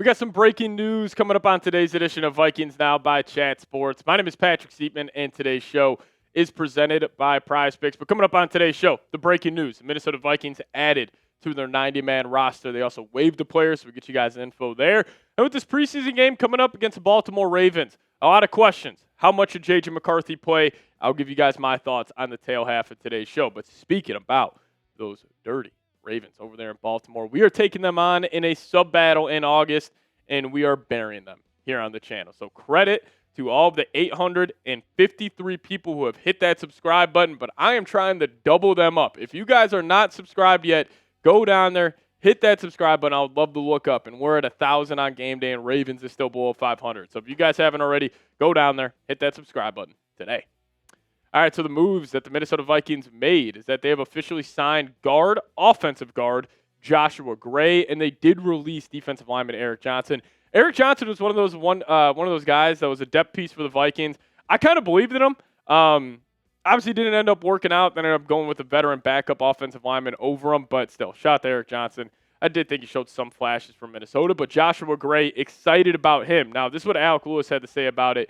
We got some breaking news coming up on today's edition of Vikings Now by Chat Sports. My name is Patrick Seatman, and today's show is presented by Prize Picks. But coming up on today's show, the breaking news. The Minnesota Vikings added to their 90-man roster. They also waived a player, so we get you guys info there. And with this preseason game coming up against the Baltimore Ravens, a lot of questions. How much should J.J. McCarthy play? I'll give you guys my thoughts on the tail half of today's show. But speaking about those dirty Ravens over there in Baltimore, we are taking them on in a sub-battle in August, and we are burying them here on the channel. So credit to all of the 853 people who have hit that subscribe button, but I am trying to double them up. If you guys are not subscribed yet, go down there, hit that subscribe button. I would love to look up, and we're at 1,000 on game day, and Ravens is still below 500. So if you guys haven't already, go down there, hit that subscribe button today. All right, so the moves that the Minnesota Vikings made is that they have officially signed offensive guard, Joshua Gray, and they did release defensive lineman Eric Johnson. Eric Johnson was one of those guys that was a depth piece for the Vikings. I kind of believed in him. Obviously didn't end up working out. Then ended up going with a veteran backup offensive lineman over him, but still, shout out to Eric Johnson. I did think he showed some flashes from Minnesota, but Joshua Gray, excited about him. Now, this is what Alec Lewis had to say about it.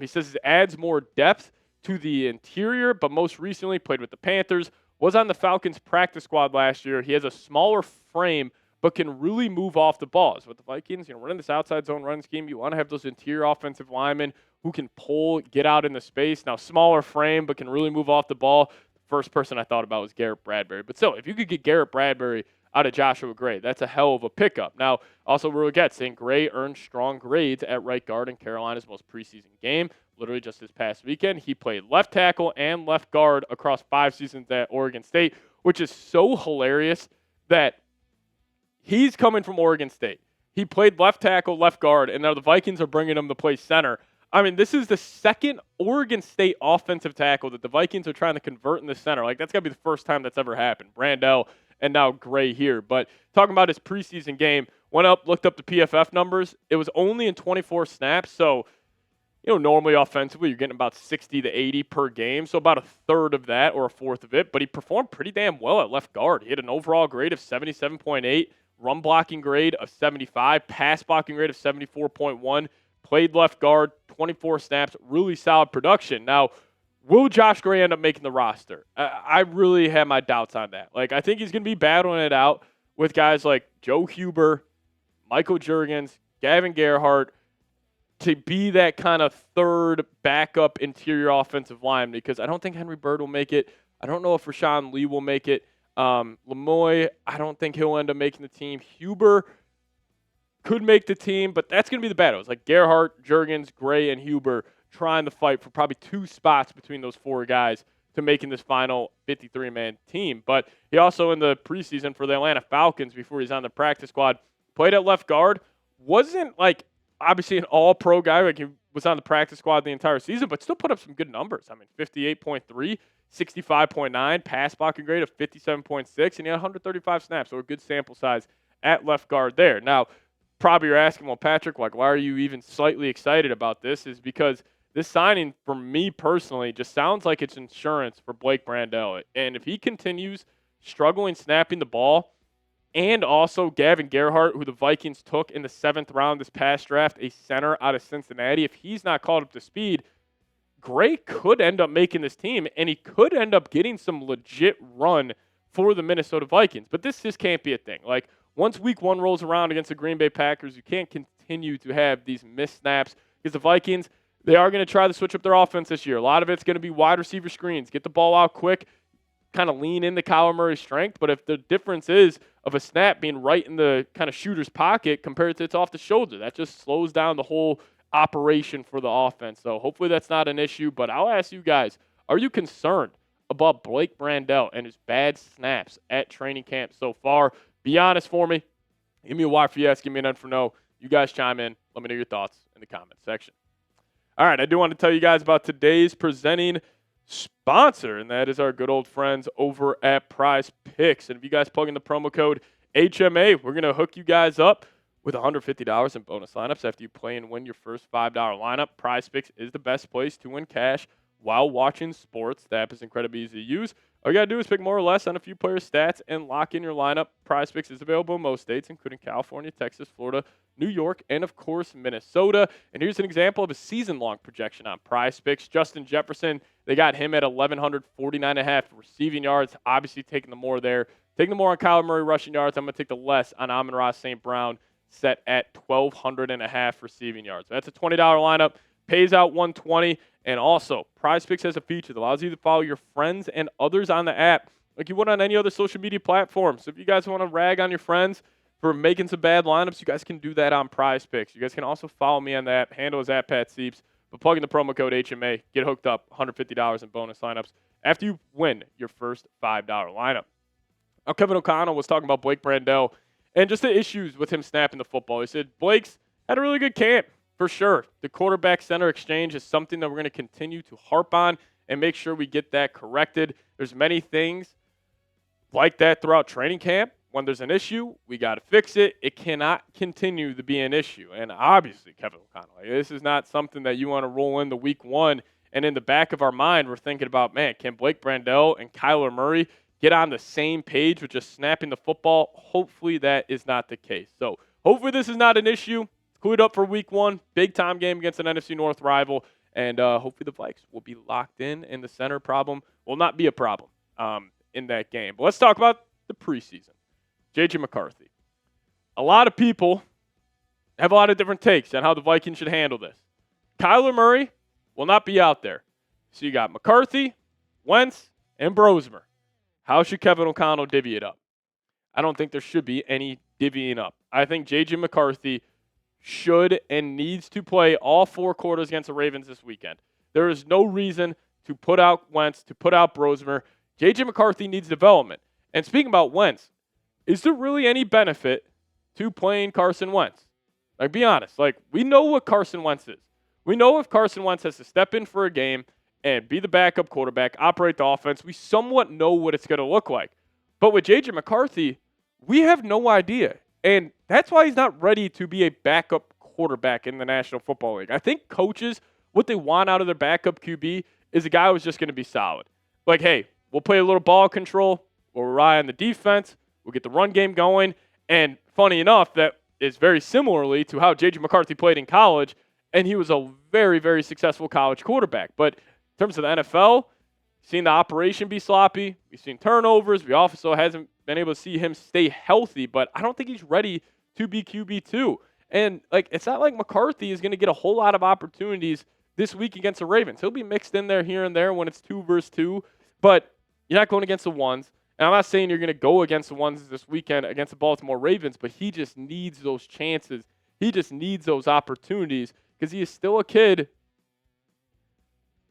He says it adds more depth to the interior, but most recently played with the Panthers, was on the Falcons practice squad last year. He has a smaller frame, but can really move off the balls. With the Vikings, running this outside zone run scheme, you want to have those interior offensive linemen who can pull, get out into space. Now, smaller frame, but can really move off the ball. The first person I thought about was Garrett Bradbury. But still, if you could get Garrett Bradbury out of Joshua Gray, that's a hell of a pickup. Now, also we'll get saying Gray earned strong grades at right guard in Carolina's most preseason game. Literally just this past weekend, he played left tackle and left guard across 5 seasons at Oregon State, which is so hilarious that he's coming from Oregon State. He played left tackle, left guard, and now the Vikings are bringing him to play center. I mean, this is the second Oregon State offensive tackle that the Vikings are trying to convert in the center. Like, that's got to be the first time that's ever happened. Brandel and now Gray here. But talking about his preseason game, looked up the PFF numbers. It was only in 24 snaps, so normally offensively, you're getting about 60 to 80 per game, so about a third of that or a fourth of it. But he performed pretty damn well at left guard. He had an overall grade of 77.8, run blocking grade of 75, pass blocking grade of 74.1, played left guard, 24 snaps, really solid production. Now, will Josh Gray end up making the roster? I really have my doubts on that. I think he's going to be battling it out with guys like Joe Huber, Michael Juergens, Gavin Gerhardt, to be that kind of third backup interior offensive line, because I don't think Henry Bird will make it. I don't know if Rashawn Lee will make it. Lemoy, I don't think he'll end up making the team. Huber could make the team, but that's going to be the battle. It's like Gerhardt, Juergens, Gray, and Huber trying to fight for probably 2 spots between those 4 guys to making this final 53-man team. But he also, in the preseason for the Atlanta Falcons, before he's on the practice squad, played at left guard. Wasn't obviously an all-pro guy. He was on the practice squad the entire season, but still put up some good numbers. I mean, 58.3, 65.9, pass blocking grade of 57.6, and he had 135 snaps, so a good sample size at left guard there. Now, probably you're asking, well, Patrick, why are you even slightly excited about this? Is because this signing, for me personally, just sounds like it's insurance for Blake Brandel. And if he continues struggling snapping the ball, and also Gavin Gerhardt, who the Vikings took in the 7th round this past draft, a center out of Cincinnati. If he's not caught up to speed, Gray could end up making this team, and he could end up getting some legit run for the Minnesota Vikings. But this just can't be a thing. Once week 1 rolls around against the Green Bay Packers, you can't continue to have these missed snaps, because the Vikings, they are going to try to switch up their offense this year. A lot of it's going to be wide receiver screens. Get the ball out quick, kind of lean into Kyler Murray's strength, but if the difference is of a snap being right in the kind of shooter's pocket compared to it's off the shoulder, that just slows down the whole operation for the offense. So hopefully that's not an issue, but I'll ask you guys, are you concerned about Blake Brandel and his bad snaps at training camp so far? Be honest for me. Give me a Y for yes, give me an N for no. You guys chime in. Let me know your thoughts in the comment section. All right, I do want to tell you guys about today's presenting sponsor, and that is our good old friends over at Prize Picks. And if you guys plug in the promo code HMA, we're going to hook you guys up with $150 in bonus lineups after you play and win your first $5 lineup. Prize Picks is the best place to win cash while watching sports. The app is incredibly easy to use. All you got to do is pick more or less on a few players' stats and lock in your lineup. PrizePicks is available in most states, including California, Texas, Florida, New York, and, of course, Minnesota. And here's an example of a season-long projection on PrizePicks. Justin Jefferson, they got him at 1,149.5 receiving yards. Obviously taking the more there. Taking the more on Kyler Murray rushing yards. I'm going to take the less on Amon-Ra St. Brown, set at 1,200.5 receiving yards. So that's a $20 lineup. Pays out $120. And also, PrizePicks has a feature that allows you to follow your friends and others on the app like you would on any other social media platform. So if you guys want to rag on your friends for making some bad lineups, you guys can do that on PrizePicks. You guys can also follow me on the app. Handle is @PatSeeps. But plug in the promo code HMA. Get hooked up. $150 in bonus lineups after you win your first $5 lineup. Now, Kevin O'Connell was talking about Blake Brandel and just the issues with him snapping the football. He said Blake's had a really good camp. For sure, the quarterback-center exchange is something that we're going to continue to harp on and make sure we get that corrected. There's many things like that throughout training camp. When there's an issue, we got to fix it. It cannot continue to be an issue. And obviously, Kevin O'Connell, this is not something that you want to roll into week one. And in the back of our mind, we're thinking about, man, can Blake Brandel and Kyler Murray get on the same page with just snapping the football? Hopefully that is not the case. So hopefully this is not an issue. Clued up for week one, big-time game against an NFC North rival, and hopefully the Vikes will be locked in, and the center problem will not be a problem in that game. But let's talk about the preseason. J.J. McCarthy. A lot of people have a lot of different takes on how the Vikings should handle this. Kyler Murray will not be out there. So you got McCarthy, Wentz, and Brosmer. How should Kevin O'Connell divvy it up? I don't think there should be any divvying up. I think J.J. McCarthy should and needs to play all 4 quarters against the Ravens this weekend. There is no reason to put out Wentz, to put out Brosmer. J.J. McCarthy needs development. And speaking about Wentz, is there really any benefit to playing Carson Wentz? Like, be honest. Like, we know what Carson Wentz is. We know if Carson Wentz has to step in for a game and be the backup quarterback, operate the offense, we somewhat know what it's going to look like. But with J.J. McCarthy, we have no idea. And that's why he's not ready to be a backup quarterback in the National Football League. I think coaches, what they want out of their backup QB is a guy who's just going to be solid. Like, hey, we'll play a little ball control. We'll rely on the defense. We'll get the run game going. And funny enough, that is very similarly to how J.J. McCarthy played in college, and he was a very, very successful college quarterback. But in terms of the NFL, seen the operation be sloppy. We've seen turnovers. We also hasn't been able to see him stay healthy, but I don't think he's ready to be QB2. And, like, it's not like McCarthy is going to get a whole lot of opportunities this week against the Ravens. He'll be mixed in there here and there when it's 2 versus 2, but you're not going against the ones. And I'm not saying you're going to go against the ones this weekend against the Baltimore Ravens, but he just needs those chances. He just needs those opportunities because he is still a kid.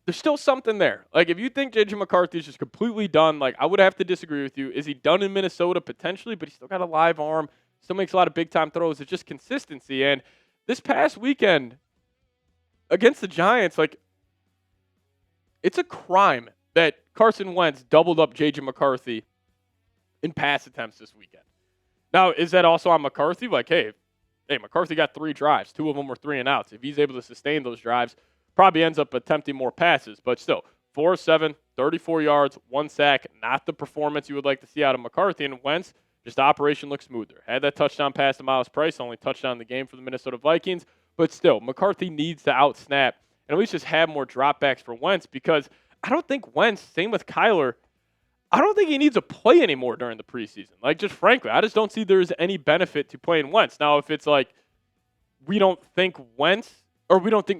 There's still something there. Like, if you think J.J. McCarthy is just completely done, like, I would have to disagree with you. Is he done in Minnesota? Potentially, but he's still got a live arm, still makes a lot of big-time throws. It's just consistency. And this past weekend against the Giants, like, it's a crime that Carson Wentz doubled up J.J. McCarthy in pass attempts this weekend. Now, is that also on McCarthy? Like, hey, McCarthy got 3 drives. 2 of them were 3 and outs. If he's able to sustain those drives, probably ends up attempting more passes, but still, 4-7, 34 yards, 1 sack, not the performance you would like to see out of McCarthy. And Wentz, just operation looks smoother. Had that touchdown pass to Miles Price, only touchdown in the game for the Minnesota Vikings, but still, McCarthy needs to outsnap and at least just have more dropbacks for Wentz because I don't think Wentz, same with Kyler, I don't think he needs to play anymore during the preseason. Like, just frankly, I just don't see there's any benefit to playing Wentz. Now, if it's like we don't think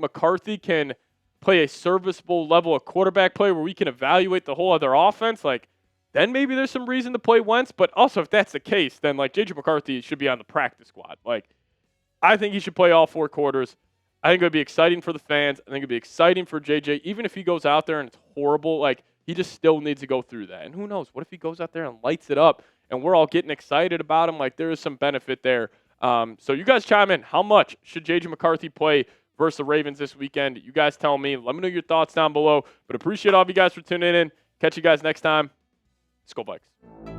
McCarthy can play a serviceable level of quarterback play where we can evaluate the whole other offense, like, then maybe there's some reason to play Wentz. But also, if that's the case, then, like, J.J. McCarthy should be on the practice squad. Like, I think he should play all 4 quarters. I think it would be exciting for the fans. I think it would be exciting for J.J. Even if he goes out there and it's horrible, like, he just still needs to go through that. And who knows? What if he goes out there and lights it up and we're all getting excited about him? Like, there is some benefit there. So you guys chime in. How much should J.J. McCarthy play versus the Ravens this weekend? You guys tell me. Let me know your thoughts down below. But appreciate all of you guys for tuning in. Catch you guys next time. Let's go Vikes.